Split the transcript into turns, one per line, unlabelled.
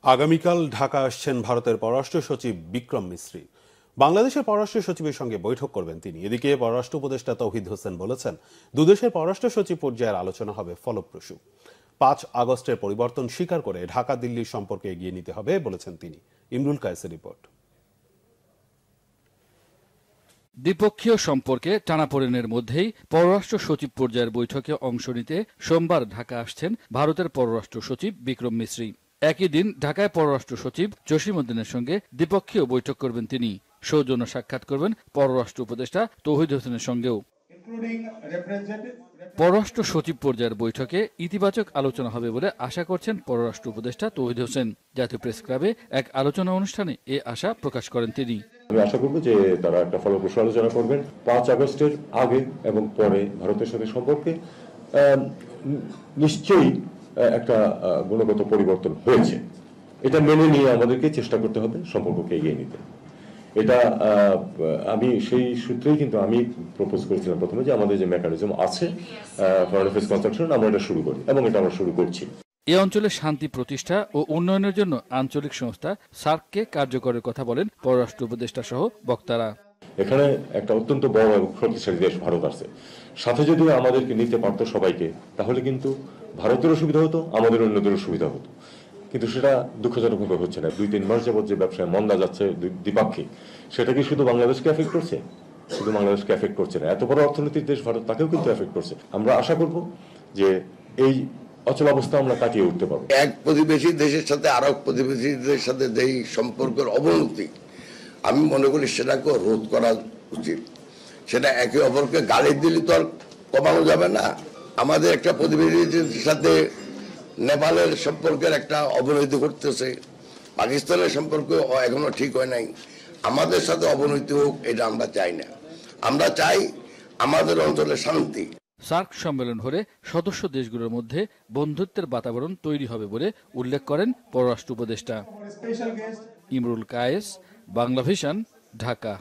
আগামীকাল ঢাকা আসছেন ভারতের পররাষ্ট্র সচিব বিক্রম মিসরি। বাংলাদেশের পররাষ্ট্র সচিবের সঙ্গে বৈঠক করবেন তিনি। এদিকে পররাষ্ট্র উপদেষ্টা তৌহিদ হোসেন বলেছেন, দুদেশের পররাষ্ট্র সচিব পর্যায়ের আলোচনা হবে ফলপ্রসূ। ৫ আগস্টের পরিবর্তন স্বীকার করে ঢাকা দিল্লির সম্পর্কে এগিয়ে নিতে হবে বলেছেন তিনি। ইমরুল কায়েসের রিপোর্ট।
দ্বিপক্ষীয় সম্পর্কে টানাপোড়েনের মধ্যেই পররাষ্ট্র সচিব পর্যায়ের বৈঠকে অংশ নিতে সোমবার ঢাকা আসছেন ভারতের পররাষ্ট্র সচিব বিক্রম মিসরি। একই দিন ঢাকায় পররাষ্ট্র সচিব জসিম উদ্দিনের সঙ্গে দ্বিপক্ষীয় বৈঠক করবেন তিনি। সৌজন্য সাক্ষাৎ করবেন পররাষ্ট্র উপদেষ্টা তৌহিদ হোসেনের সঙ্গেও। পররাষ্ট্র সচিব পর্যায়ের বৈঠকে ইতিবাচক আলোচনা হবে বলে আশা করছেন পররাষ্ট্র উপদেষ্টা তৌহিদ হোসেন। জাতীয় প্রেস ক্লাবে এক আলোচনা অনুষ্ঠানে এ আশা প্রকাশ করেন তিনি।
আমি আশা করব যে তারা একটা ফলপ্রসূ আলোচনা করবেন। ৫ আগস্টের আগে এবং পরে ভারতের সাথে সম্পর্কে নিশ্চয়ই একটা গুণগত পরিবর্তন হয়েছে। এটা মেনে নিয়ে আমাদেরকে চেষ্টা করতে হবে সম্পর্ককে এগিয়ে নিতে। এটা আমি সেই সূত্রেই কিন্তু আমি প্রপোজ করেছিলাম প্রথমে যে আমাদের যে মেকানিজম আছে ফরেন অ্যাফেয়ার্স কনসালটেশন, আমরা এটা শুরু করি এবং এটা আমরা শুরু করছি।
এ অঞ্চলে শান্তি প্রতিষ্ঠা ও উন্নয়নের জন্য আঞ্চলিক সংস্থা সার্ককে কার্যকরের কথা বলেন পররাষ্ট্র উপদেষ্টা সহ বক্তারা।
এখানে একটা অত্যন্ত বড় এবং শক্তিশালী দেশ ভারত আছে, সাথে যদি আমাদেরকে নিতে পারতো সবাইকে, তাহলে কিন্তু ভারতেরও সুবিধা হতো, আমাদের অন্যদেরও সুবিধা হতো। কিন্তু সেটা দুঃখজনকভাবে হচ্ছে না। ২-৩ মাস যাবত যে ব্যবসায় মন্দা যাচ্ছে দ্বিপাক্ষিক, সেটা কি শুধু বাংলাদেশকে এফেক্ট করছে? শুধু বাংলাদেশকে এফেক্ট করছে না, এত বড় অর্থনৈতিক দেশ ভারত, তাকেও কিন্তু এফেক্ট করছে। আমরা আশা করব যে এই অচলাবস্থা আমরা কাটিয়ে উঠতে পারবো।
এক প্রতিবেশী দেশের সাথে আর এক প্রতিবেশীদের সাথে যেই সম্পর্কের অবনতি, আমি মনে করি সেটাকে রোধ করা উচিত। সেটা একে অপরকে গালি দিলে তো আর কমানো যাবে না। আমাদের একটা প্রতিবেশীদের সাথে নেপালের সম্পর্কের একটা অবনতি ঘটতেছে, পাকিস্তানের সম্পর্ক এখনো ঠিক হয় নাই। আমাদের সাথে অবনতি হোক, এটা আমরা চাই না। আমরা চাই আমাদের অঞ্চলে শান্তি।
সার্ক সম্মেলন হলে সদস্য দেশগুলোর মধ্যে বন্ধুত্বের বাতাবরণ তৈরি হবে বলে উল্লেখ করেন পররাষ্ট্র উপদেষ্টা। ইমরুল কায়েস, বাংলা ভিশন, ঢাকা।